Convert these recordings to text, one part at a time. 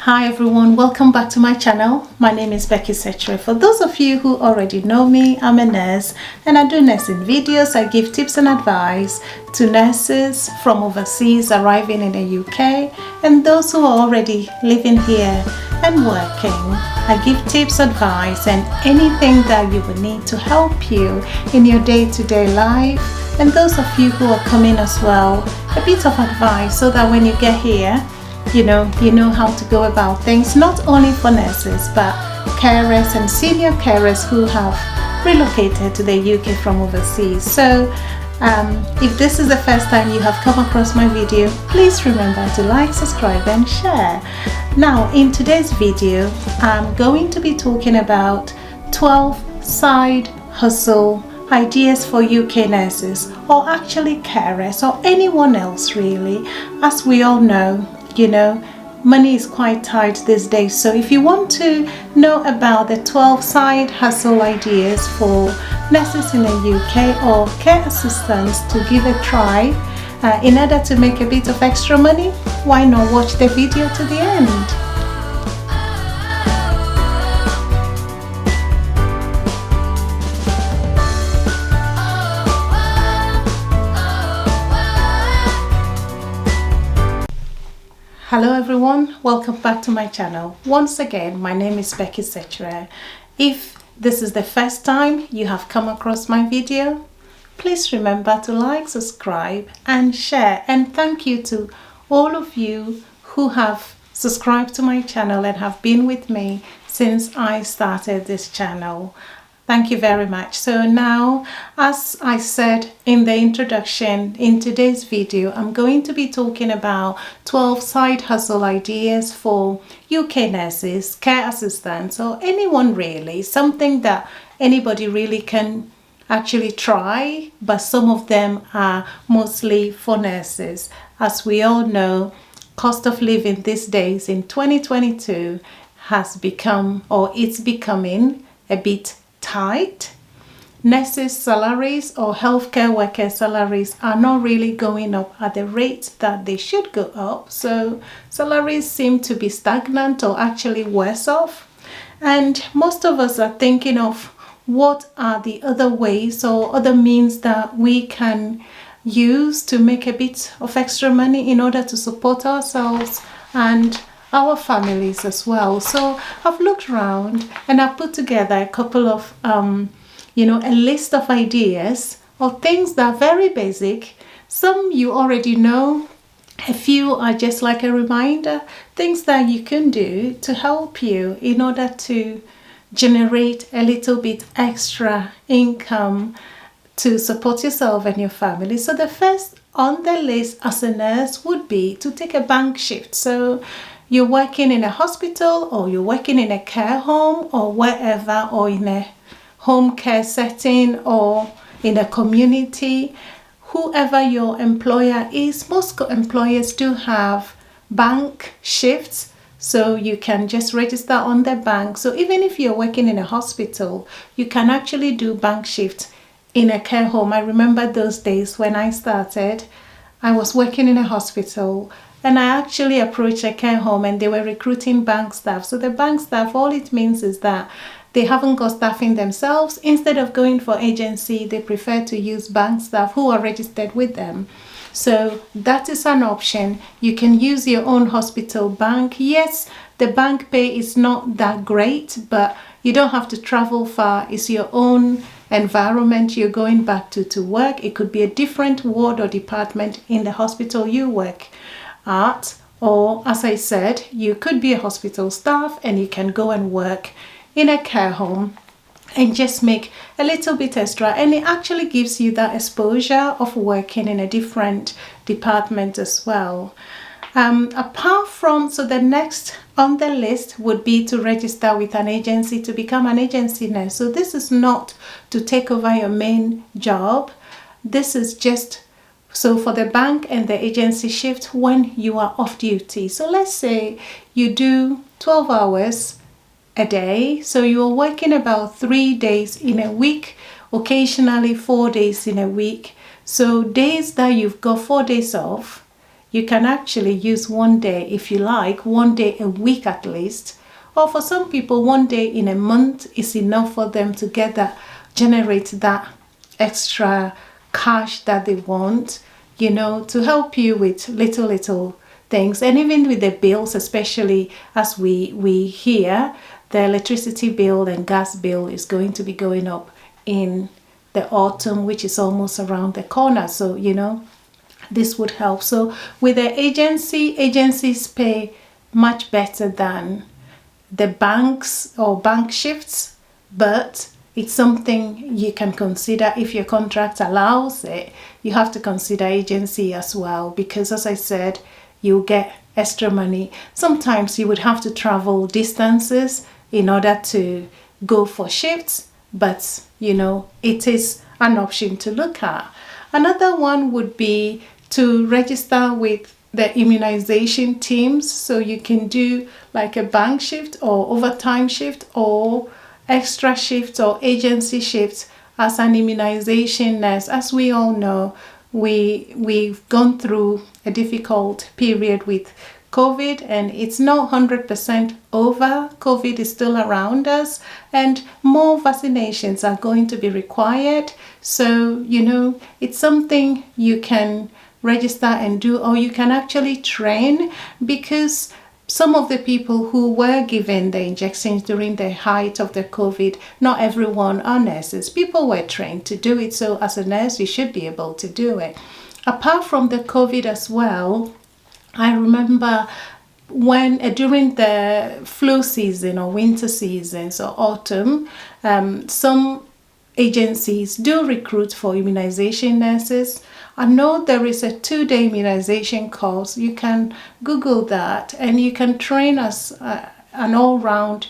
Hi everyone, welcome back to my channel. My name is Becky Sechere. For those of you who already know me, I'm a nurse and I do nursing videos. I give tips and advice to nurses from overseas arriving in the UK and those who are already living here and working. I give tips, advice and anything that you will need to help you in your day-to-day life. And those of you who are coming as well, a bit of advice so that when you get here, you know how to go about things, not only for nurses but carers and senior carers who have relocated to the UK from overseas. So if this is the first time you have come across my video, please remember to like, subscribe and share. Now in today's video I'm going to be talking about 12 side hustle ideas for UK nurses, or actually carers, or anyone else really. As we all know, money is quite tight these days. So if you want to know about the 12 side hustle ideas for nurses in the UK or care assistants to give a try in order to make a bit of extra money, why not watch the video to the end? Hello everyone, welcome back to my channel. Once again, my name is Becky Sechere. If this is the first time you have come across my video, please remember to like, subscribe and share. And thank you to all of you who have subscribed to my channel and have been with me since I started this channel. Thank you very much. So now, as I said in the introduction, in today's video, I'm going to be talking about 12 side hustle ideas for UK nurses, care assistants, or anyone really. Something that anybody really can actually try, but some of them are mostly for nurses. As we all know, cost of living these days in 2022 has become, or it's becoming, a bit tight. Nurses' salaries or healthcare worker salaries are not really going up at the rate that they should go up. So salaries seem to be stagnant or actually worse off. And most of us are thinking of what are the other ways or other means that we can use to make a bit of extra money in order to support ourselves and our families as well. So I've looked around and I've put together a couple of a list of ideas or things that are very basic. Some you already know, a few are just like a reminder, things that you can do to help you in order to generate a little bit extra income to support yourself and your family. So the first on the list as a nurse would be to take a bank shift. So you're working in a hospital or you're working in a care home or wherever, or in a home care setting or in a community, whoever your employer is. Most employers do have bank shifts, so you can just register on the bank. So even if you're working in a hospital, you can actually do bank shifts in a care home. I remember those days when I started, I was working in a hospital and I actually approached a care home and they were recruiting bank staff. So the bank staff, all it means is that they haven't got staffing themselves. Instead of going for agency, they prefer to use bank staff who are registered with them. So that is an option. You can use your own hospital bank. Yes, the bank pay is not that great, but you don't have to travel far. It's your own environment you're going back to work. It could be a different ward or department in the hospital you work at, or as I said, you could be a hospital staff and you can go and work in a care home and just make a little bit extra, and it actually gives you that exposure of working in a different department as well. Apart from, so the next on the list would be to register with an agency to become an agency nurse. So this is not to take over your main job. This is just so for the bank and the agency shift when you are off duty. So let's say you do 12 hours a day. So you're working about 3 days in a week, occasionally 4 days in a week. So days that you've got 4 days off, you can actually use one day, if you like, one day a week at least. Or for some people, one day in a month is enough for them to generate that extra cash that they want, to help you with little things. And even with the bills, especially as we hear, the electricity bill and gas bill is going to be going up in the autumn, which is almost around the corner. So, this would help. So with the agencies pay much better than the banks or bank shifts, but it's something you can consider. If your contract allows it, you have to consider agency as well, because as I said, you'll get extra money. Sometimes you would have to travel distances in order to go for shifts, but it is an option to look at. Another one would be to register with the immunization teams, so you can do like a bank shift or overtime shift or extra shift or agency shift as an immunization nurse. As we all know, we've gone through a difficult period with COVID, and it's not 100% over. COVID is still around us, and more vaccinations are going to be required. So, it's something you can register and do, or you can actually train, because some of the people who were given the injections during the height of the COVID, not everyone are nurses. People were trained to do it. So as a nurse, you should be able to do it. Apart from the COVID as well, I remember when during the flu season or winter seasons or autumn, some agencies do recruit for immunization nurses. I know there is a 2-day immunization course. You can Google that, and you can train as an all-round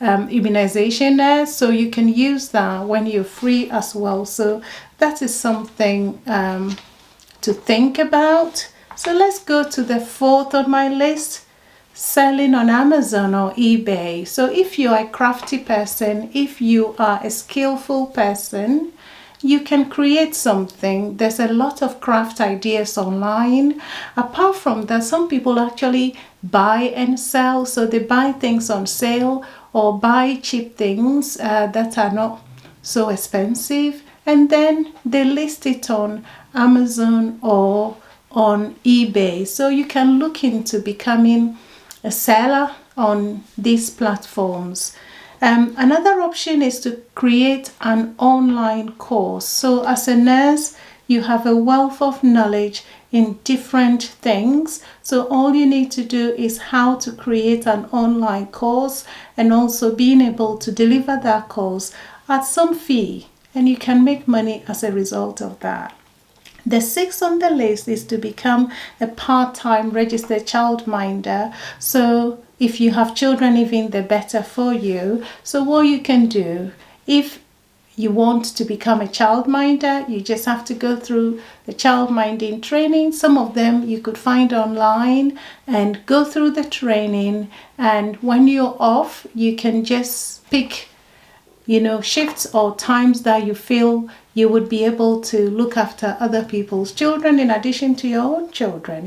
immunization nurse. So you can use that when you're free as well. So that is something to think about. So let's go to the 4th on my list, selling on Amazon or eBay. So if you are a crafty person, if you are a skillful person, you can create something. There's a lot of craft ideas online. Apart from that, some people actually buy and sell. So they buy things on sale or buy cheap things that are not so expensive, and then they list it on Amazon or on eBay. So you can look into becoming a seller on these platforms. Another option is to create an online course. So as a nurse, you have a wealth of knowledge in different things. So all you need to do is how to create an online course, and also being able to deliver that course at some fee, and you can make money as a result of that. The 6th on the list is to become a part-time registered childminder. So if you have children, even the better for you. So what you can do, if you want to become a childminder, you just have to go through the childminding training. Some of them you could find online and go through the training. And when you're off, you can just pick, shifts or times that you feel you would be able to look after other people's children in addition to your own children,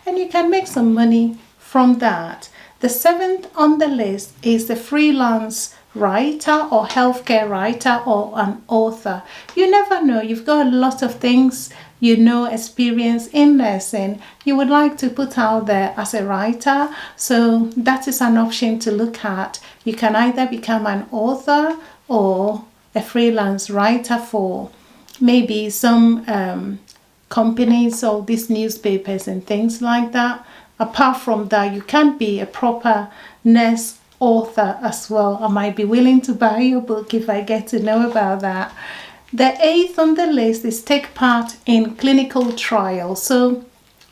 and you can make some money from that. The 7th on the list is the freelance writer or healthcare writer or an author. You never know. You've got a lot of things, experience in nursing you would like to put out there as a writer. So that is an option to look at. You can either become an author or a freelance writer for maybe some companies or these newspapers and things like that. Apart from that, you can be a proper nurse author as well. I might be willing to buy your book if I get to know about that. The 8th on the list is take part in clinical trials. So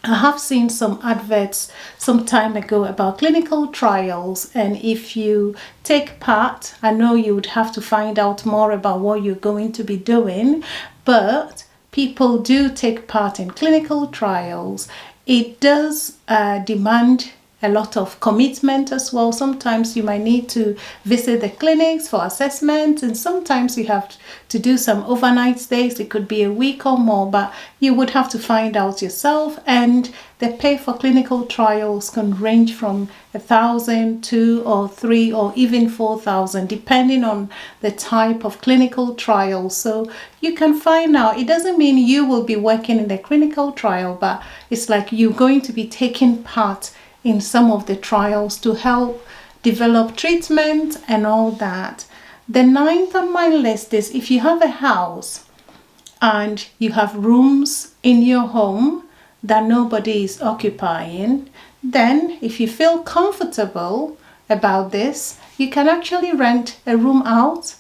I have seen some adverts some time ago about clinical trials, and if you take part, I know you would have to find out more about what you're going to be doing, but people do take part in clinical trials. It does demand a lot of commitment as well. Sometimes you might need to visit the clinics for assessment, and sometimes you have to do some overnight stays. It could be a week or more, but you would have to find out yourself. And the pay for clinical trials can range from 1,000, 2 or 3 or even 4,000, depending on the type of clinical trial. So you can find out. It doesn't mean you will be working in the clinical trial, but it's like you're going to be taking part in some of the trials to help develop treatment and all that. The 9th on my list is if you have a house and you have rooms in your home that nobody is occupying, then if you feel comfortable about this, you can actually rent a room out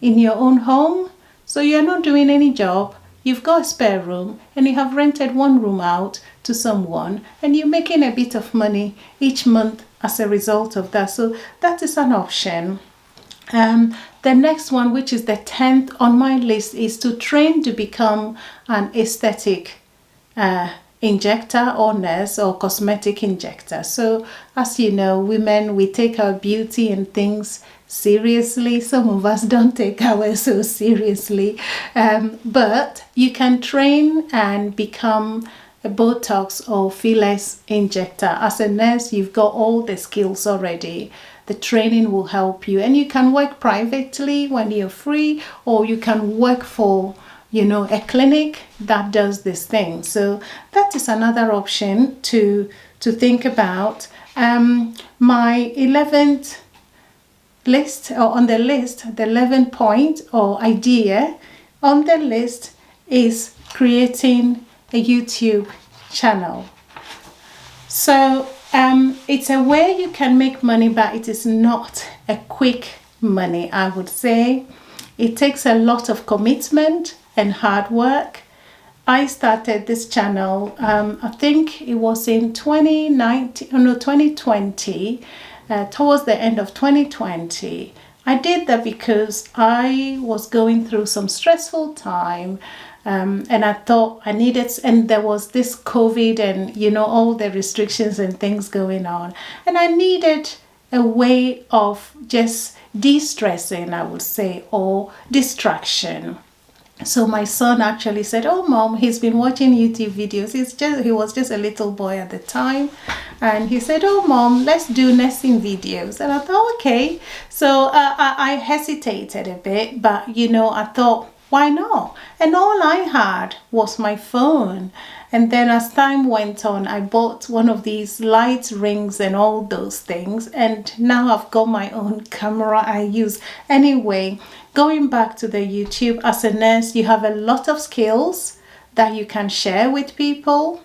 in your own home. So you're not doing any job, you've got a spare room, and you have rented one room out to someone, and you're making a bit of money each month as a result of that. So that is an option. The next one, which is the 10th on my list, is to train to become an aesthetic injector or nurse or cosmetic injector. So as you know, women, we take our beauty and things seriously. Some of us don't take ours so seriously, but you can train and become a Botox or fillers injector. As a nurse, you've got all the skills already. The training will help you, and you can work privately when you're free, or you can work for a clinic that does this thing. So that is another option to think about. My 11th list, or on the list, the 11th point or idea on the list is creating a YouTube channel. So it's a way you can make money, but it is not a quick money, I would say. It takes a lot of commitment and hard work. I started this channel, I think it was in 2020, towards the end of 2020. I did that because I was going through some stressful time, and I thought I needed, and there was this COVID and all the restrictions and things going on, and I needed a way of just de-stressing, I would say, or distraction. So my son actually said, "Oh, Mom, he's been watching YouTube videos." He was just a little boy at the time, and he said, "Oh, Mom, let's do nursing videos." And I thought, okay. So I hesitated a bit, but I thought, why not? And all I had was my phone. And then as time went on, I bought one of these light rings and all those things. And now I've got my own camera I use. Anyway, going back to the YouTube, as a nurse, you have a lot of skills that you can share with people.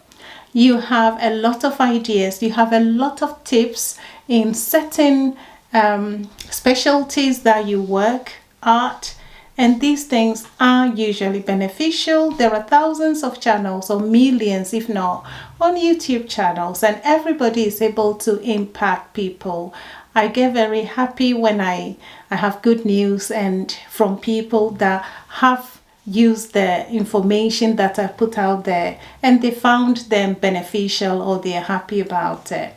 You have a lot of ideas. You have a lot of tips in certain specialties that you work at. And these things are usually beneficial. There are thousands of channels, or millions if not, on YouTube channels, and everybody is able to impact people. I get very happy when I have good news and from people that have used the information that I put out there and they found them beneficial, or they're happy about it.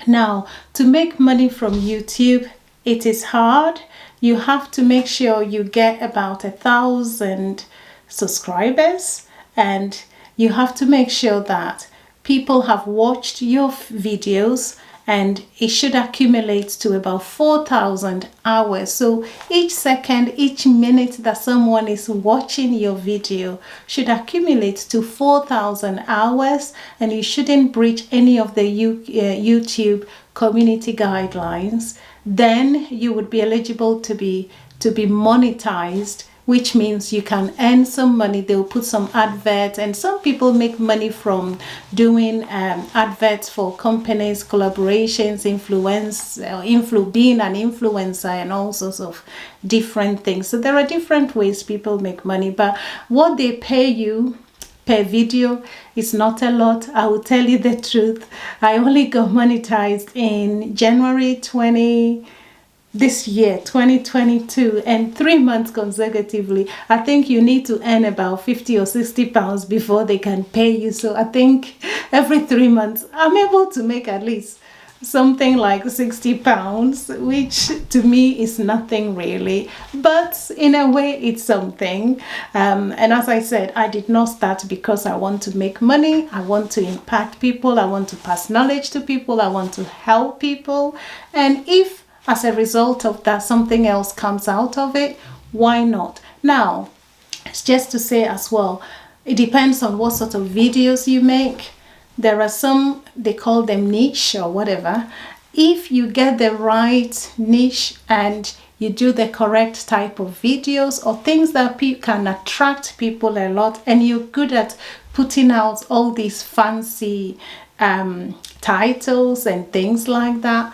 Now, to make money from YouTube, it is hard. You have to make sure you get about 1,000 subscribers, and you have to make sure that people have watched your videos, and it should accumulate to about 4,000 hours. So each second, each minute that someone is watching your video should accumulate to 4,000 hours, and you shouldn't breach any of the YouTube community guidelines. Then you would be eligible to be monetized, which means you can earn some money. They'll put some adverts, and some people make money from doing adverts for companies, collaborations, being an influencer, and all sorts of different things. So there are different ways people make money, but what they pay you per video is not a lot. I will tell you the truth. I only got monetized in January this year, 2022, and 3 months consecutively. I think you need to earn about 50 or 60 pounds before they can pay you. So I think every 3 months I'm able to make at least something like £60, which to me is nothing really, but in a way it's something. And as I said, I did not start because I want to make money. I want to impact people. I want to pass knowledge to people. I want to help people. And if as a result of that something else comes out of it, why not? Now, it's just to say as well, it depends on what sort of videos you make. There are some, they call them niche or whatever. If you get the right niche and you do the correct type of videos or things that can attract people a lot, and you're good at putting out all these fancy titles and things like that,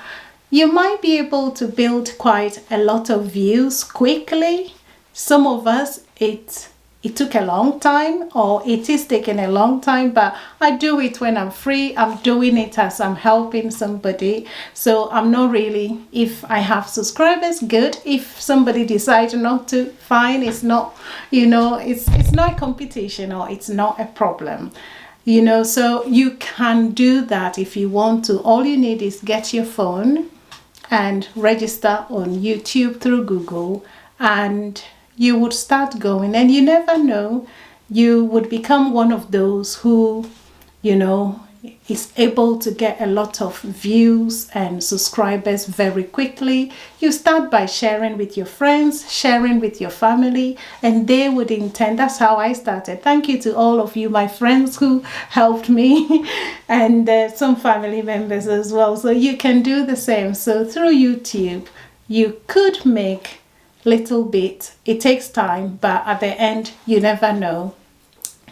you might be able to build quite a lot of views quickly. Some of us, it took a long time, or it is taking a long time, but I do it when I'm free. I'm doing it as I'm helping somebody. So I'm not really, if I have subscribers, good. If somebody decides not to, fine. It's not, it's not a competition, or it's not a problem. So you can do that if you want to. All you need is get your phone and register on YouTube through Google, and you would start going, and you never know, you would become one of those who, is able to get a lot of views and subscribers very quickly. You start by sharing with your friends, sharing with your family, and they would intend. That's how I started. Thank you to all of you, my friends who helped me, and some family members as well. So you can do the same. So through YouTube, you could make little bit. It takes time, but at the end, you never know.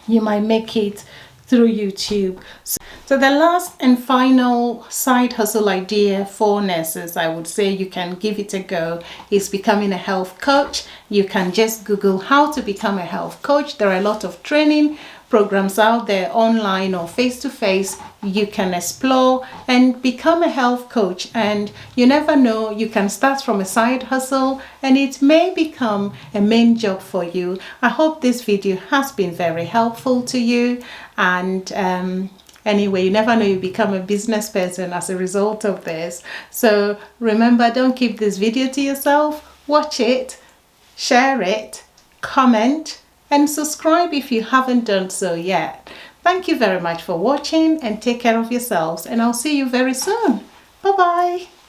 You might make it through YouTube. So the last and final side hustle idea for nurses, I would say you can give it a go, is becoming a health coach. You can just Google how to become a health coach. There are a lot of training programs out there, online or face-to-face. You can explore and become a health coach, and you never know, you can start from a side hustle and it may become a main job for you. I hope this video has been very helpful to you, and anyway, you never know, you become a business person as a result of this. So remember, don't keep this video to yourself. Watch it, share it, comment, and subscribe if you haven't done so yet. Thank you very much for watching, and take care of yourselves, and I'll see you very soon. Bye bye.